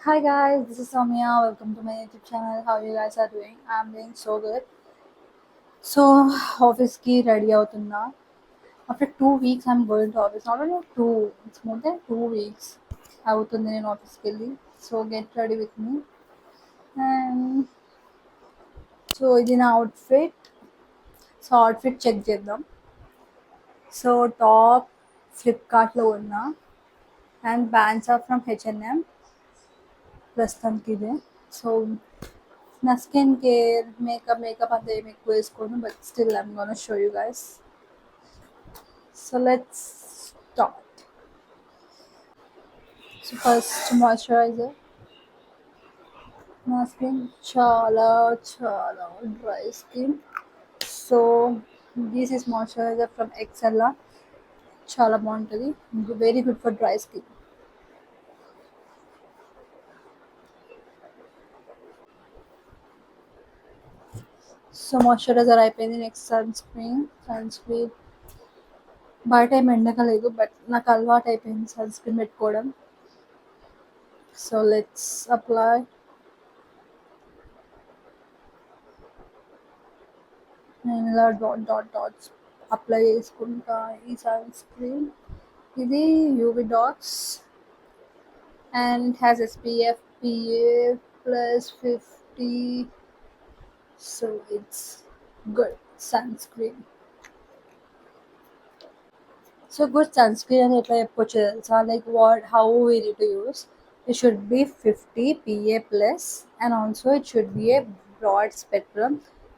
Hi guys, this is Soumya. Welcome to my YouTube channel. How you guys are doing? I'm doing so good. So office ki ready అవుతున్నా. After 2 weeks I'm going to office. Not only two, it's more than 2 weeks. అవుతుంది నేను ఆఫీస్కి వెళ్ళి. So get ready with me. And so ఇది నా outfit. So outfit check చేద్దాం. So top ఫ్లిప్కార్ట్లో ఉన్నా and pants are from H&M. ప్రస్తుతానికి ఇదే. సో నా స్కిన్ కేర్ మేకప్ అంతా ఏమి ఎక్కువ వేసుకోను, but still I'm gonna show you guys. So let's start. So first moisturiser. నా స్కిన్ చాలా చాలా dry skin. So this is moisturiser from Excella. చాలా బాగుంటుంది, very good for dry skin. So moisturiser అయిపోయింది. నెక్స్ట్ సన్ స్క్రీన్ బయట ఏమి ఎండకలేదు, but నాకు అలవాటు అయిపోయింది సన్ స్క్రీన్ పెట్టుకోవడం. So let's apply. నేను ఇలా డాట్స్ అప్లై చేసుకుంటా ఈ సన్ స్క్రీన్. ఇది UV dots and it has SPF PA plus 50. So it's good sunscreen. So good sunscreen అని ఎట్లా చెప్పొచ్చు తెలుసా? Like how we need to use. It should be 50 PA plus and also it should be a broad spectrum.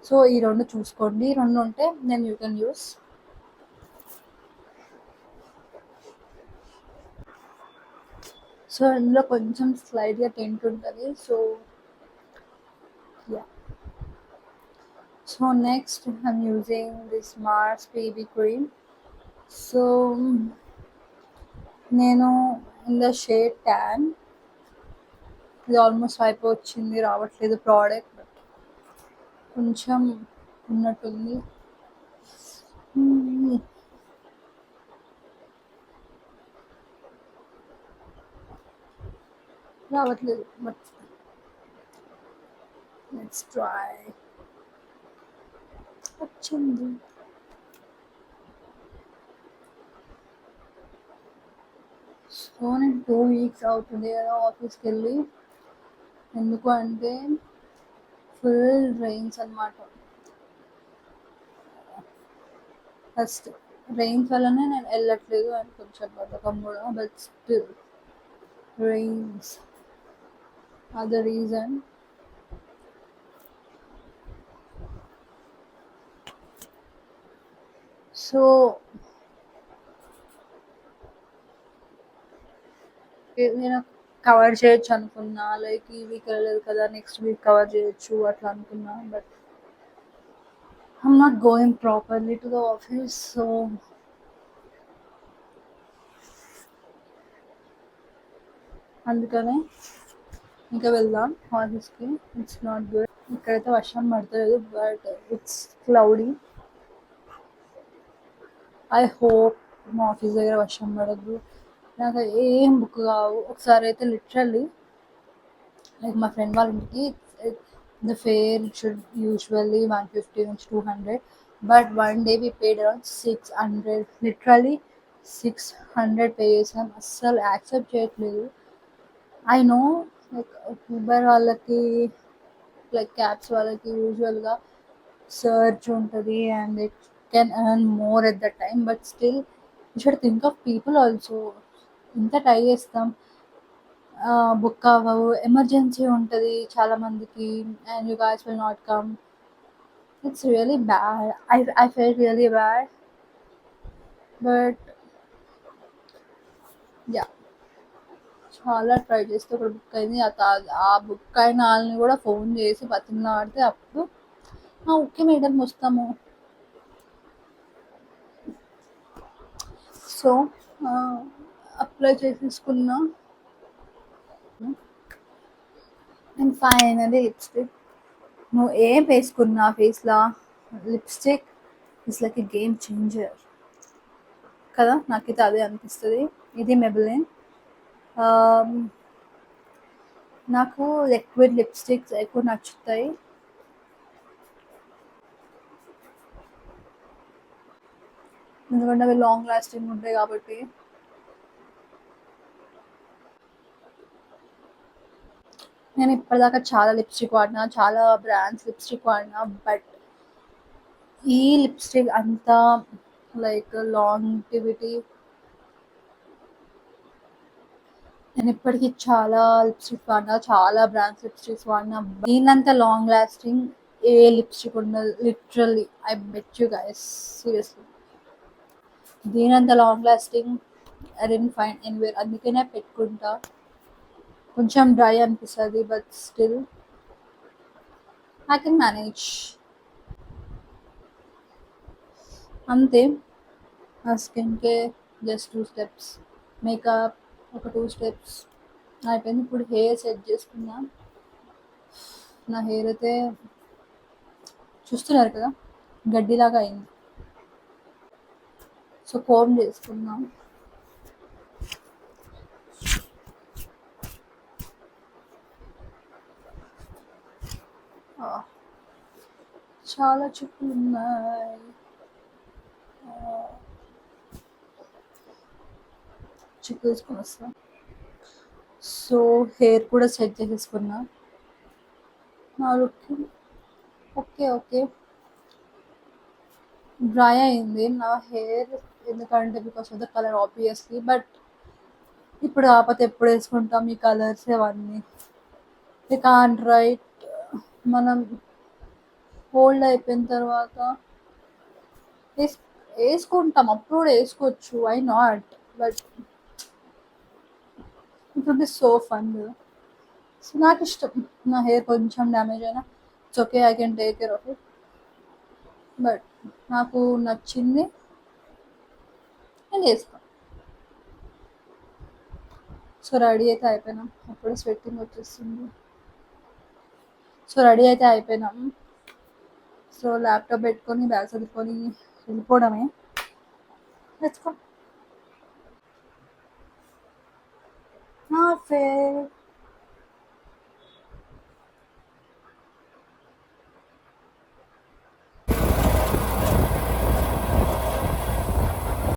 So ఈ రెండు చూసుకోండి, ఈ రెండు ఉంటే then you can use. So ఇందులో కొంచెం స్లైడ్గా టెంట్ ఉంటుంది. So yeah. So next I'm using this Mars baby cream. So నేను ఇన్ ద షేడ్ ట్యాన్. ఇది ఆల్మోస్ట్ అయిపోవచ్చింది, రావట్లేదు ప్రోడక్ట్, బట్ కొంచెం ఉన్నట్టుంది. రావట్లేదు, బట్ లెట్స్ ట్రై. వచ్చింది. సో నేను 2 weeks అవుతుంది కదా ఆఫీస్కి వెళ్ళి. ఎందుకు అంటే ఫుల్ రెయిన్స్ అనమాట. ఫస్ట్ రెయిన్స్ వల్లనే నేను వెళ్ళట్లేదు అని కొంచెం బద్ధకం కూడా, but still rains are the reason. So నేను కవర్ చేయొచ్చు అనుకున్నా, లైక్ ఈ వీక్ వెళ్ళలేదు కదా నెక్స్ట్ వీక్ కవర్ చేయొచ్చు అట్లా అనుకున్నా, but I'm not going properly to the office. So అందుకనే ఇంకా వెళ్దాం ఆఫీస్కి. It's not good. ఇక్కడైతే వర్షం పడతలేదు, but it's cloudy. I hope మా ఆఫీస్ దగ్గర వర్షం పడద్దు. నాకు ఏం బుక్ కావు. ఒకసారి అయితే లిటరల్లీ లైక్ మా ఫ్రెండ్ వాళ్ళ ఇంటికి ద ఫేర్ షుడ్ యూజువల్లీ 150 నుంచి 200, but one day we paid around 600. Literally 600 pay చేసాం. అస్సలు యాక్సెప్ట్ చేయట్లేదు. ఐ నో లైక్ ఊబర్ వాళ్ళకి, లైక్ క్యాబ్స్ వాళ్ళకి యూజువల్గా సర్చ్ ఉంటుంది and it can earn more at the time, but still you should think of people also. ఇంత try చేస్తాం, book అవ్వవు, ఎమర్జెన్సీ ఉంటుంది చాలామందికి and you guys will not come. It's really bad. I felt really bad, but yeah, చాలా try చేస్తే ఒక book అయింది. ఆ బుక్ అయిన వాళ్ళని కూడా ఫోన్ చేసి బతిమలాడితే అప్పుడు ఓకే మేడం వస్తాము. సో అప్లై చేసేసుకున్నా. And finally lipstick. నువ్వు ఏం వేసుకున్నా ఫేస్లో lipstick is like a game changer కదా, నాకైతే అదే అనిపిస్తుంది. ఇది మెబిలిన్ నాకు లిక్విడ్ లిప్స్టిక్స్ ఎక్కువ నచ్చుతాయి. ఎందుకంటే అవి లాంగ్ లాస్టింగ్ ఉంటాయి కాబట్టి. నేను ఇప్పటిదాకా చాలా లిప్స్టిక్ వాడినా, చాలా బ్రాండ్స్ లిప్స్టిక్ వాడినా, బట్ ఈ లిప్స్టిక్ అంత లైక్ లాంగివిటీ. నేను ఇప్పటికీ చాలా లిప్స్టిక్ వాడినా, చాలా బ్రాండ్స్ లిప్స్టిక్స్ వాడినా, దీనంత లాంగ్ లాస్టింగ్ ఏ లిప్స్టిక్ ఉండదు. Literally I bet you guys, seriously దీనంత long lasting I don't find anywhere. అందుకనే పెట్టుకుంటా. కొంచెం డ్రై అనిపిస్తుంది, but still I can manage. అంతే. ఆ skin care just 2 steps, makeup ఒక 2 స్టెప్స్ అయిపోయింది. ఇప్పుడు హెయిర్ సెట్ చేసుకున్నా. నా హెయిర్ అయితే చూస్తున్నారు కదా, గడ్డిలాగా అయింది. సో కోమ్ చేసుకున్నాం. చాలా చుక్కలు ఉన్నాయి. చుక్కలు వేసుకొని వస్తా. సో హెయిర్ కూడా సెట్ చేసేసుకున్నా. నా లుక్ ఓకే ఓకే డ్రై అయింది నా హెయిర్, ఎందుకంటే because of the colour obviously. But ఇప్పుడు కాకపోతే ఎప్పుడు వేసుకుంటాం ఈ కలర్స్ అవన్నీ. We can't right. మనం ఓల్డ్ అయిపోయిన తర్వాత వేసుకుంటాం, అప్పుడు కూడా వేసుకోవచ్చు, why not. But it will be so fun. So నాకు ఇష్టం. నా హెయిర్ కొంచెం డ్యామేజ్ అయినా it's okay, I can take care of it. But నాకు నచ్చింది నేను వేస్తాను. సో రెడీ అయితే అయిపోయినాం. అప్పుడు స్వెట్టింగ్ వచ్చేస్తుంది. సో రెడీ అయితే అయిపోయినాం. సో ల్యాప్టాప్ పెట్టుకొని బ్యాగ్ చదువుకొని వెళ్ళిపోవడమే. Let's go. నా